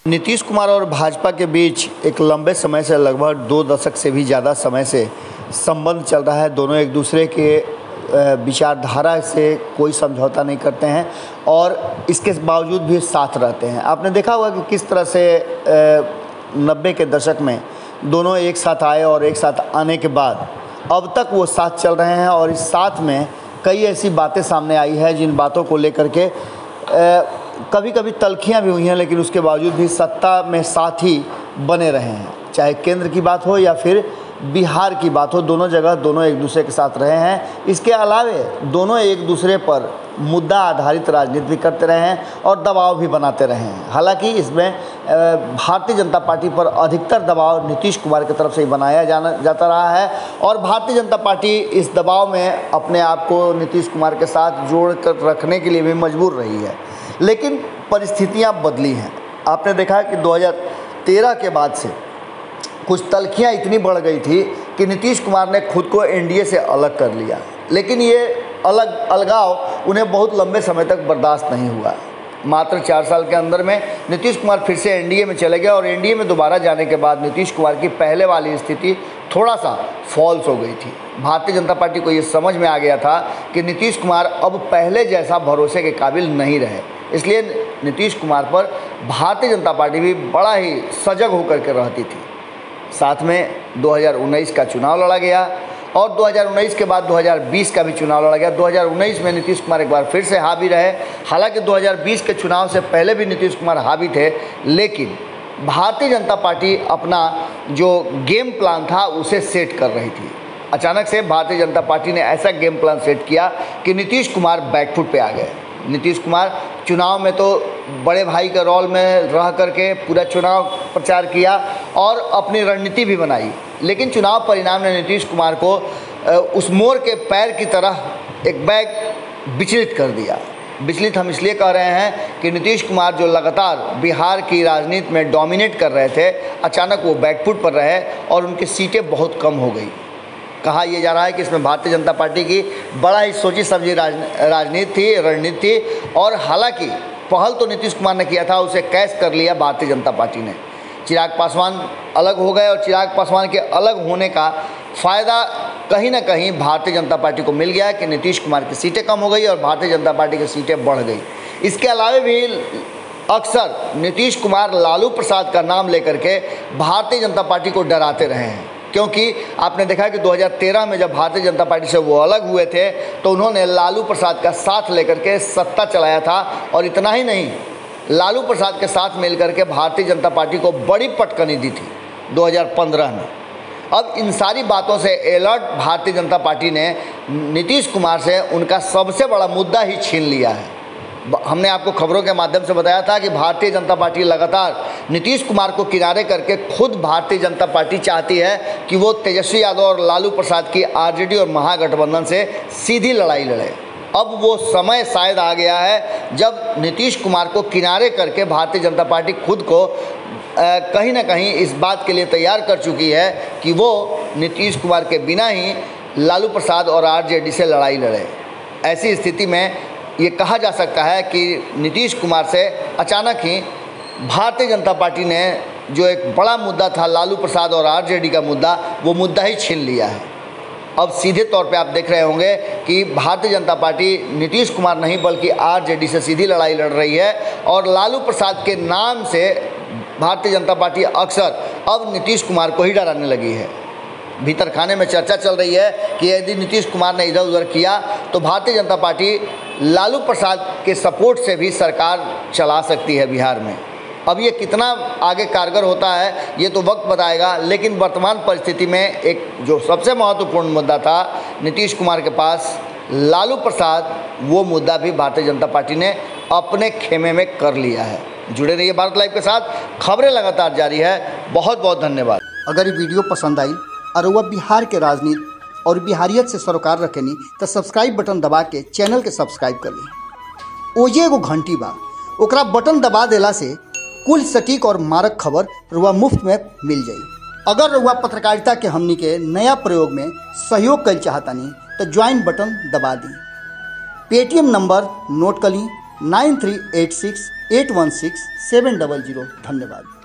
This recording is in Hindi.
नीतीश कुमार और भाजपा के बीच एक लंबे समय से, लगभग 2 दशक से भी ज़्यादा समय से संबंध चल रहा है। दोनों एक दूसरे के विचारधारा से कोई समझौता नहीं करते हैं और इसके बावजूद भी साथ रहते हैं। आपने देखा होगा कि किस तरह से 90 के दशक में दोनों एक साथ आए और एक साथ आने के बाद अब तक वो साथ चल रहे हैं और इस साथ में कई ऐसी बातें सामने आई है जिन बातों को लेकर के कभी कभी तल्खियाँ भी हुई हैं, लेकिन उसके बावजूद भी सत्ता में साथ ही बने रहे हैं। चाहे केंद्र की बात हो या फिर बिहार की बात हो, दोनों जगह दोनों एक दूसरे के साथ रहे हैं। इसके अलावे दोनों एक दूसरे पर मुद्दा आधारित राजनीति भी करते रहे हैं और दबाव भी बनाते रहे हैं। हालांकि इसमें भारतीय जनता पार्टी पर अधिकतर दबाव नीतीश कुमार की तरफ से ही बनाया जाता रहा है और भारतीय जनता पार्टी इस दबाव में अपने आप को नीतीश कुमार के साथ जोड़ कर रखने के लिए भी मजबूर रही है। लेकिन परिस्थितियां बदली हैं। आपने देखा कि 2013 के बाद से कुछ तल्खियां इतनी बढ़ गई थी कि नीतीश कुमार ने खुद को एनडीए से अलग कर लिया, लेकिन ये अलगाव उन्हें बहुत लंबे समय तक बर्दाश्त नहीं हुआ। मात्र 4 साल के अंदर में नीतीश कुमार फिर से एनडीए में चले गए और एनडीए में दोबारा जाने के बाद नीतीश कुमार की पहले वाली स्थिति थोड़ा सा फॉल्स हो गई थी। भारतीय जनता पार्टी को ये समझ में आ गया था कि नीतीश कुमार अब पहले जैसा भरोसे के काबिल नहीं रहे, इसलिए नीतीश कुमार पर भारतीय जनता पार्टी भी बड़ा ही सजग होकर के रहती थी। साथ में 2019 का चुनाव लड़ा गया और 2019 के बाद 2020 का भी चुनाव लड़ा गया। 2019 में नीतीश कुमार एक बार फिर से हावी रहे। हालांकि 2020 के चुनाव से पहले भी नीतीश कुमार हावी थे, लेकिन भारतीय जनता पार्टी अपना जो गेम प्लान था उसे सेट कर रही थी। अचानक से भारतीय जनता पार्टी ने ऐसा गेम प्लान सेट किया कि नीतीश कुमार बैकफुट पे आ गए। नीतीश कुमार चुनाव में तो बड़े भाई के रोल में रह करके पूरा चुनाव प्रचार किया और अपनी रणनीति भी बनाई, लेकिन चुनाव परिणाम ने नीतीश कुमार को उस मोर के पैर की तरह एक बैग विचलित कर दिया। विचलित हम इसलिए कह रहे हैं कि नीतीश कुमार जो लगातार बिहार की राजनीति में डोमिनेट कर रहे थे, अचानक वो बैकफुट पर रहे और उनकी सीटें बहुत कम हो गई। कहा यह जा रहा है कि इसमें भारतीय जनता पार्टी की बड़ा ही सोची समझी रणनीति थी और हालांकि पहल तो नीतीश कुमार ने किया था, उसे कैश कर लिया भारतीय जनता पार्टी ने। चिराग पासवान अलग हो गए और चिराग पासवान के अलग होने का फ़ायदा कहीं ना कहीं भारतीय जनता पार्टी को मिल गया कि नीतीश कुमार की सीटें कम हो गई और भारतीय जनता पार्टी की सीटें बढ़ गई। इसके अलावा भी अक्सर नीतीश कुमार लालू प्रसाद का नाम लेकर के भारतीय जनता पार्टी को डराते रहे हैं, क्योंकि आपने देखा कि 2013 में जब भारतीय जनता पार्टी से वो अलग हुए थे तो उन्होंने लालू प्रसाद का साथ लेकर के सत्ता चलाया था और इतना ही नहीं, लालू प्रसाद के साथ मिलकर के भारतीय जनता पार्टी को बड़ी पटकनी दी थी 2015 में। अब इन सारी बातों से अलर्ट भारतीय जनता पार्टी ने नीतीश कुमार से उनका सबसे बड़ा मुद्दा ही छीन लिया है। हमने आपको खबरों के माध्यम से बताया था कि भारतीय जनता पार्टी लगातार नीतीश कुमार को किनारे करके खुद भारतीय जनता पार्टी चाहती है कि वो तेजस्वी यादव और लालू प्रसाद की आरजेडी और महागठबंधन से सीधी लड़ाई लड़े। अब वो समय शायद आ गया है जब नीतीश कुमार को किनारे करके भारतीय जनता पार्टी खुद को कहीं ना कहीं इस बात के लिए तैयार कर चुकी है कि वो नीतीश कुमार के बिना ही लालू प्रसाद और आरजेडी से लड़ाई लड़े। ऐसी स्थिति में ये कहा जा सकता है कि नीतीश कुमार से अचानक ही भारतीय जनता पार्टी ने जो एक बड़ा मुद्दा था लालू प्रसाद और आरजेडी का मुद्दा, वो मुद्दा ही छीन लिया है। अब सीधे तौर पे आप देख रहे होंगे कि भारतीय जनता पार्टी नीतीश कुमार नहीं बल्कि आरजेडी से सीधी लड़ाई लड़ रही है और लालू प्रसाद के नाम से भारतीय जनता पार्टी अक्सर अब नीतीश कुमार को ही डराने लगी है। भीतर खाने में चर्चा चल रही है कि यदि नीतीश कुमार ने इधर उधर किया तो भारतीय जनता पार्टी लालू प्रसाद के सपोर्ट से भी सरकार चला सकती है बिहार में। अब ये कितना आगे कारगर होता है ये तो वक्त बताएगा, लेकिन वर्तमान परिस्थिति में एक जो सबसे महत्वपूर्ण मुद्दा था नीतीश कुमार के पास लालू प्रसाद, वो मुद्दा भी भारतीय जनता पार्टी ने अपने खेमे में कर लिया है। जुड़े रहिए भारत लाइव के साथ, खबरें लगातार जारी है। बहुत बहुत धन्यवाद। अगर ये वीडियो पसंद आई और वह बिहार के राजनीति और बिहारियत से सरोकार रखेनी तो सब्सक्राइब बटन दबा के चैनल के सब्सक्राइब कर ली। ओजे एगो घंटी बा, ओकरा बटन दबा देला से कुल सटीक और मारक खबर रुआ मुफ्त में मिल जाई। अगर रुआ पत्रकारिता के हमनी के नया प्रयोग में सहयोग कर चाहतानी तो ज्वाइन बटन दबा दी। पेटीएम नंबर नोट कर ली 9386 816-700। धन्यवाद।